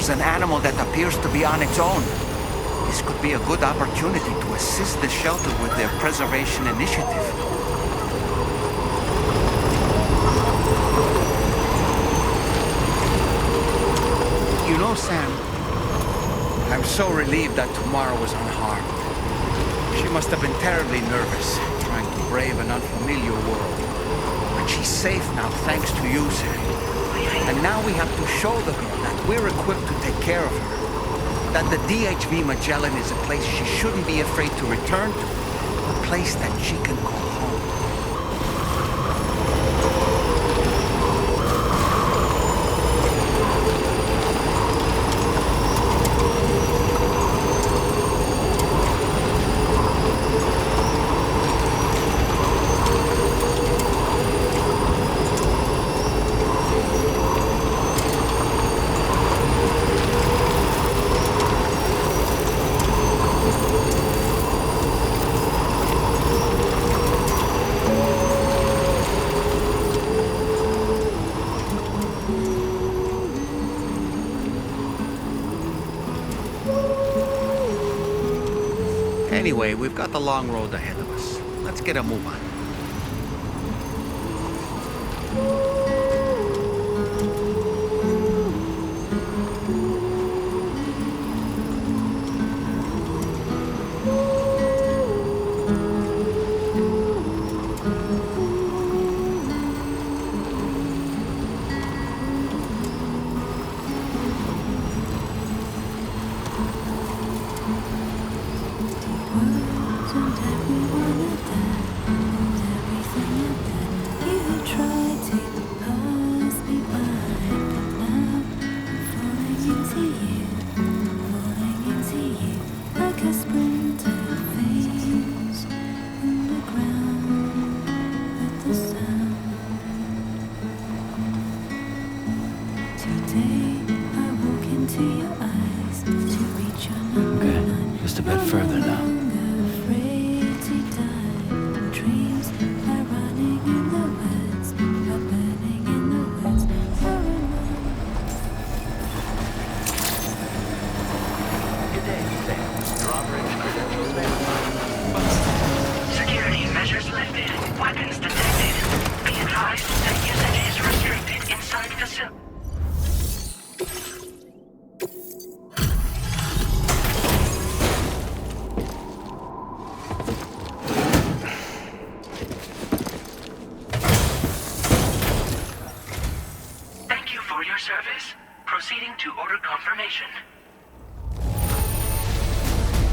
There's an animal that appears to be on its own. This could be a good opportunity to assist the shelter with their preservation initiative. You know, Sam, I'm so relieved that Tamara was unharmed. She must have been terribly nervous, trying to brave an unfamiliar world. But she's safe now, thanks to you, Sam. And now we have to show the girl that we're equipped to take care of her. That the DHV Magellan is a place she shouldn't be afraid to return to. A place that she can call home. Anyway, we've got the long road ahead of us. Let's get a move on. Just a bit further now. Security measures lifted. Weapons detected. Be advised that usage is restricted inside facility. Thank you for your service. Proceeding to order confirmation.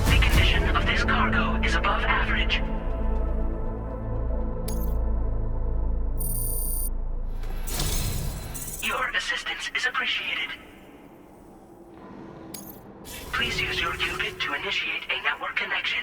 The condition of this cargo is above average. Your assistance is appreciated. Please use your qubit to initiate a network connection.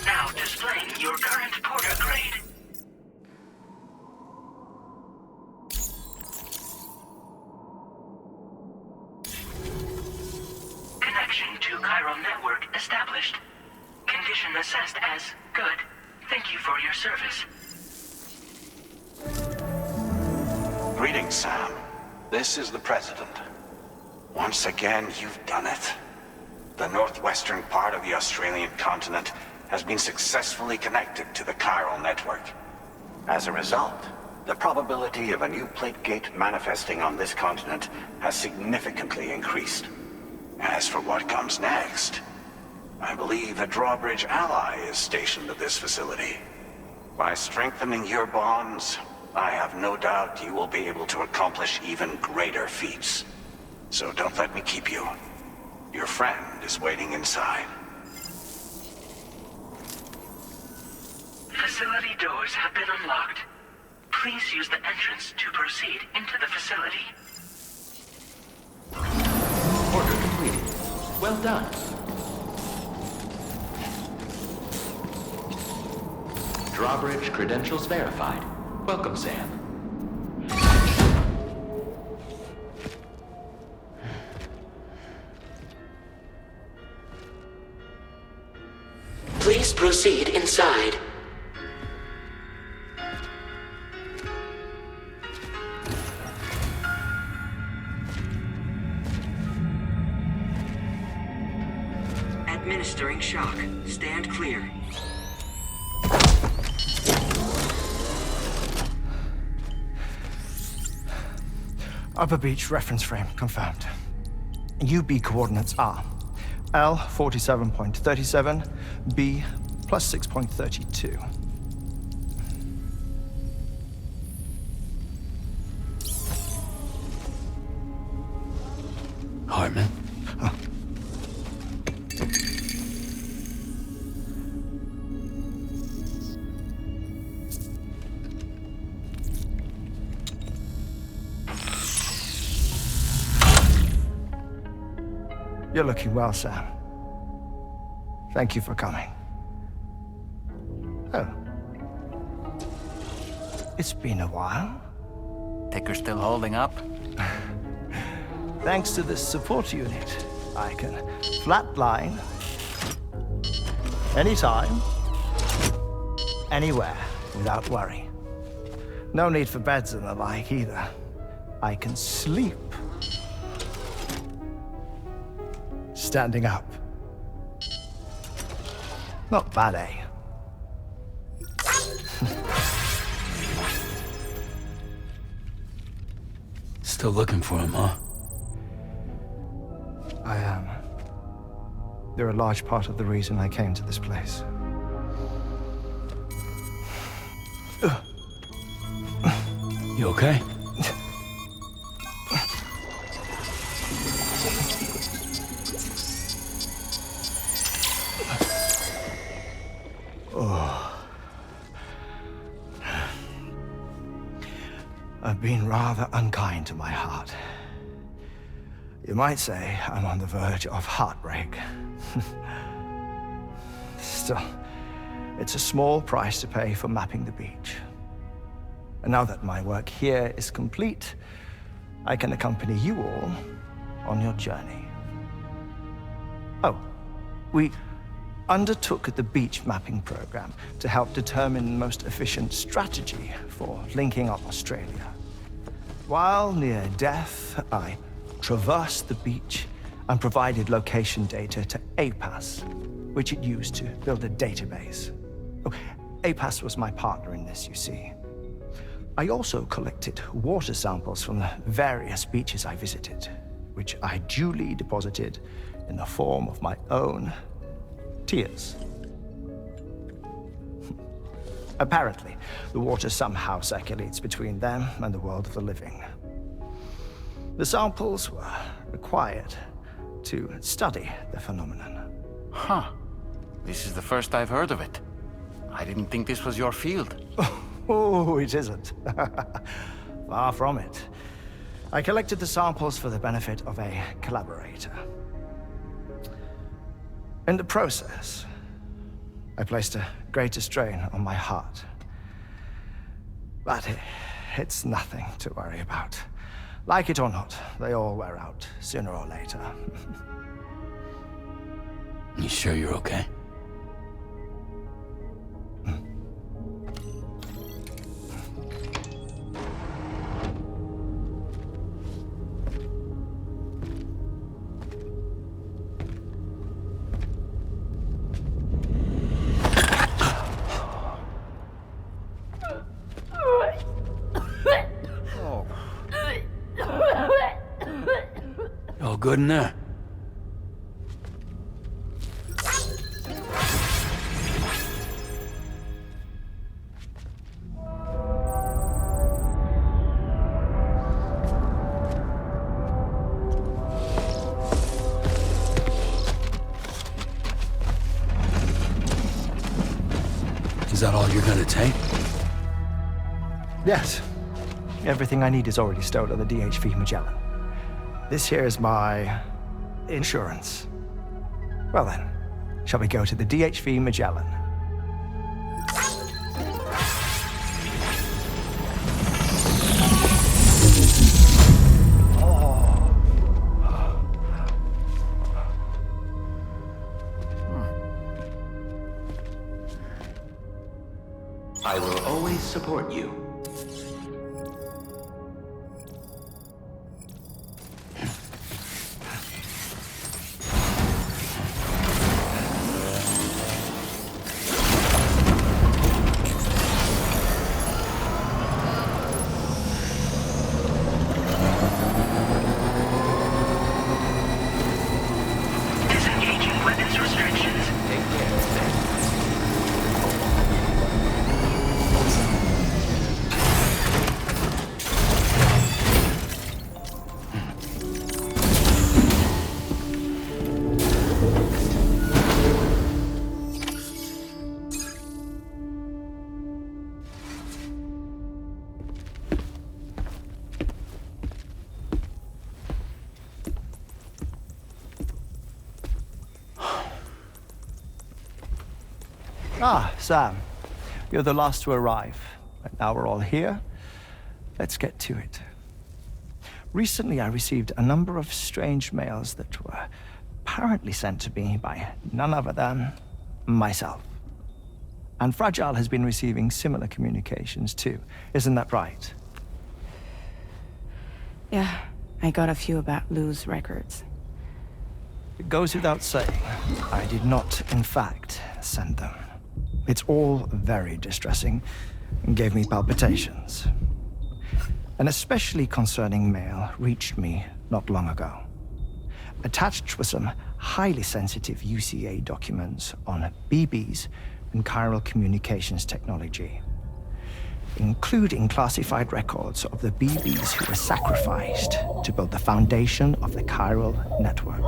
Now displaying your current porter grade. Connection to chiral network established. Condition assessed as good. Thank you for your service. Greetings, Sam. This is the President. Once again, you've done it. The northwestern part of the Australian continent has been successfully connected to the chiral network. As a result, The probability of a new plate gate manifesting on this continent has significantly increased. As for what comes next, I believe a drawbridge ally is stationed at this facility. By strengthening your bonds, I have no doubt you will be able to accomplish even greater feats. So don't let me keep you. Your friend is waiting inside. Facility doors have been unlocked. Please use the entrance to proceed into the facility. Order completed. Well done. Drawbridge credentials verified. Welcome, Sam. Please proceed inside. Administering shock. Stand clear. Upper beach reference frame confirmed. UB coordinates are L 47.37, B plus 6.32. Hartman? You're looking well, Sam. Thank you for coming. Oh. It's been a while. Ticker still holding up? Thanks to this support unit, I can flatline anytime, anywhere, without worry. No need for beds and the like either. I can sleep standing up. Not bad, eh? Still looking for him, huh? I am. They're a large part of the reason I came to this place. You okay? I've been rather unkind to my heart. You might say I'm on the verge of heartbreak. Still, it's a small price to pay for mapping the beach. And now that my work here is complete, I can accompany you all on your journey. Oh, we undertook the beach mapping program to help determine the most efficient strategy for linking up Australia. While near death, I traversed the beach and provided location data to APAS, which it used to build a database. Oh, APAS was my partner in this, you see. I also collected water samples from the various beaches I visited, which I duly deposited in the form of my own tears. Apparently, the water somehow circulates between them and the world of the living. The samples were required to study the phenomenon. Huh. This is the first I've heard of it. I didn't think this was your field. Oh, it isn't. Far from it. I collected the samples for the benefit of a collaborator. In the process, I placed a greater strain on my heart. But it's nothing to worry about. Like it or not, they all wear out, sooner or later. You sure you're okay? good in there? Is that all you're gonna take? Yes. Everything I need is already stored on the DHV Magellan. This here is my insurance. Well then, shall we go to the DHV Magellan? I will always support you. Disengaging weapons restrictions. Take care. Ah, Sam. You're the last to arrive. And now we're all here. Let's get to it. Recently, I received a number of strange mails that were apparently sent to me by none other than myself. And Fragile has been receiving similar communications too. Isn't that right? Yeah, I got a few about Lou's records. It goes without saying, I did not, in fact, send them. It's all very distressing and gave me palpitations. An especially concerning mail reached me not long ago. Attached were some highly sensitive UCA documents on BBs and chiral communications technology, including classified records of the BBs who were sacrificed to build the foundation of the chiral network.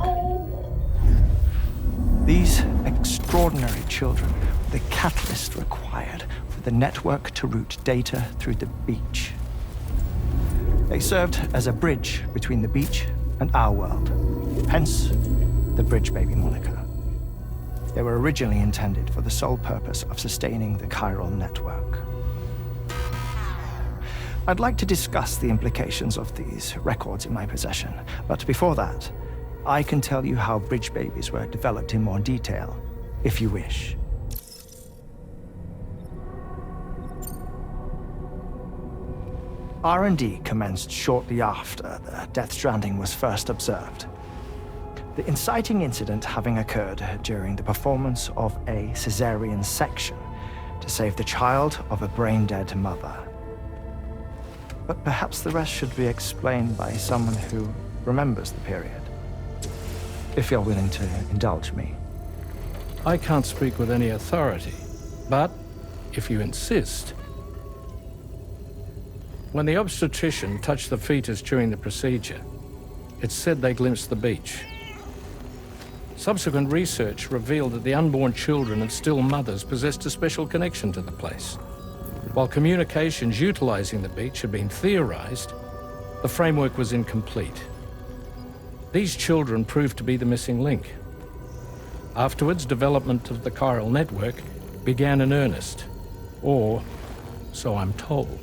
These extraordinary children were the catalyst required for the network to route data through the beach. They served as a bridge between the beach and our world, hence the Bridge Baby moniker. They were originally intended for the sole purpose of sustaining the chiral network. I'd like to discuss the implications of these records in my possession, but before that, I can tell you how Bridge Babies were developed in more detail, if you wish. R&D commenced shortly after the Death Stranding was first observed. The inciting incident having occurred during the performance of a cesarean section to save the child of a brain-dead mother. But perhaps the rest should be explained by someone who remembers the period. If you're willing to indulge me. I can't speak with any authority, but if you insist. When the obstetrician touched the fetus during the procedure, it's said they glimpsed the beach. Subsequent research revealed that the unborn children of still mothers possessed a special connection to the place. While communications utilizing the beach had been theorized, the framework was incomplete. These children proved to be the missing link. Afterwards, development of the chiral network began in earnest, or so I'm told.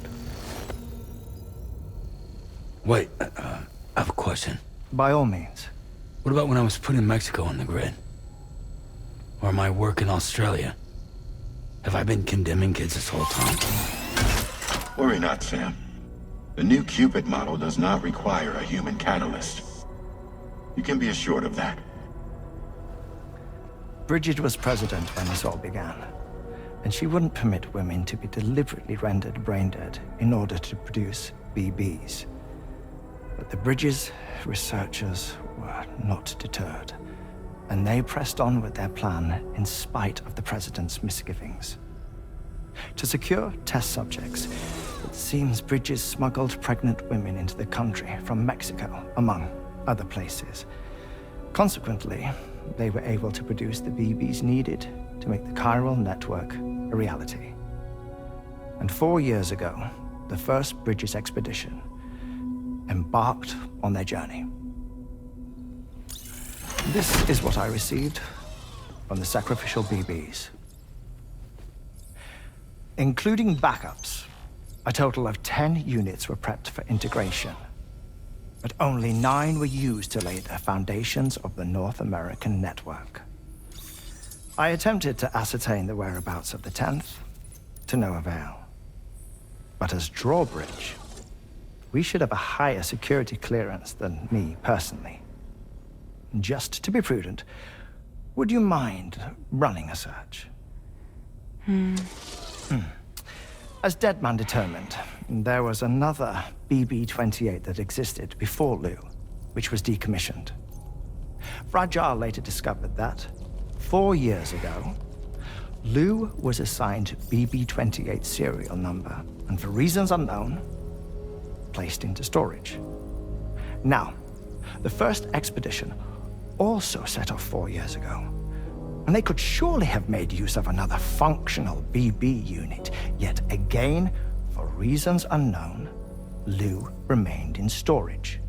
Wait, I have a question. By all means. What about when I was putting Mexico on the grid? Or my work in Australia? Have I been condemning kids this whole time? Worry not, Sam. The new Cupid model does not require a human catalyst. You can be assured of that. Bridget was president when this all began, and she wouldn't permit women to be deliberately rendered brain-dead in order to produce BBs. But the Bridges researchers were not deterred, and they pressed on with their plan in spite of the President's misgivings. To secure test subjects, it seems Bridges smuggled pregnant women into the country from Mexico, among other places. Consequently, they were able to produce the BBs needed to make the chiral network a reality. And 4 years ago, the first Bridges expedition embarked on their journey. This is what I received from the sacrificial BBs. Including backups, a total of 10 units were prepped for integration, but only 9 were used to lay the foundations of the North American network. I attempted to ascertain the whereabouts of the 10th, to no avail. But as drawbridge, we should have a higher security clearance than me personally. Just to be prudent, would you mind running a search? As Deadman determined, there was another BB-28 that existed before Lou, which was decommissioned. Fragile later discovered that, 4 years ago, Lou was assigned BB-28 serial number, and for reasons unknown, placed into storage. Now, the first expedition also set off 4 years ago, and they could surely have made use of another functional BB unit, yet again, for reasons unknown, Lou remained in storage.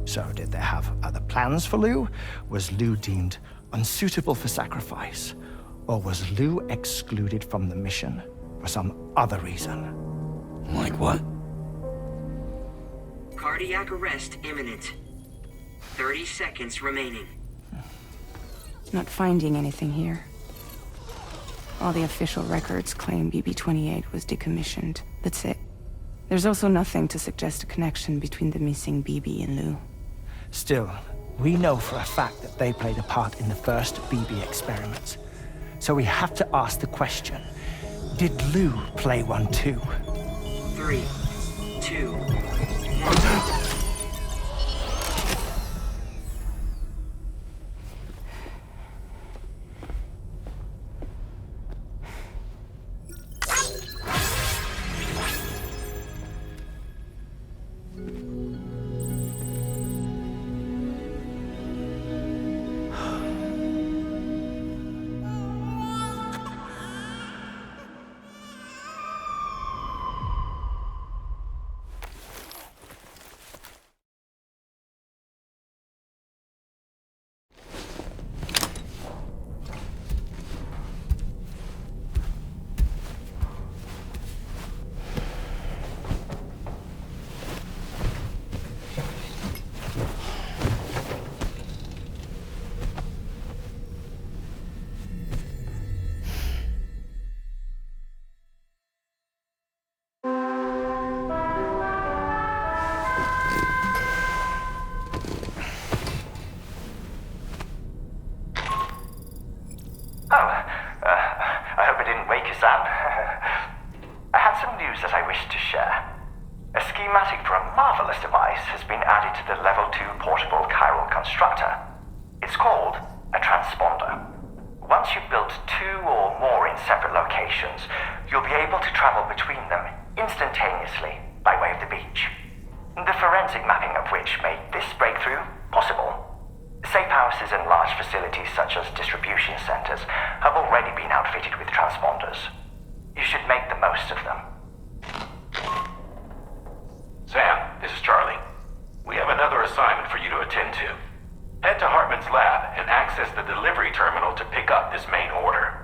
So did they have other plans for Lou? Was Lou deemed unsuitable for sacrifice? Or was Lou excluded from the mission for some other reason? Like what? Cardiac arrest imminent. 30 seconds remaining. Not finding anything here. All the official records claim BB-28 was decommissioned. That's it. There's also nothing to suggest a connection between the missing BB and Lou. Still, we know for a fact that they played a part in the first BB experiments. So we have to ask the question, did Lou play one too? 3, 2, 1. I hope I didn't wake you, Sam. I had some news that I wished to share. A schematic for a marvelous device has been added to the Level 2 portable chiral constructor. It's called a transponder. Once you've built 2 or more in separate locations, you'll be able to travel between them instantaneously by way of the beach. The forensic mapping of which made this breakthrough possible. Safe houses and large facilities such as distribution centers have already been outfitted with transponders. You should make the most of them. Sam, this is Charlie. We have another assignment for you to attend to. Head to Hartman's lab and access the delivery terminal to pick up this main order.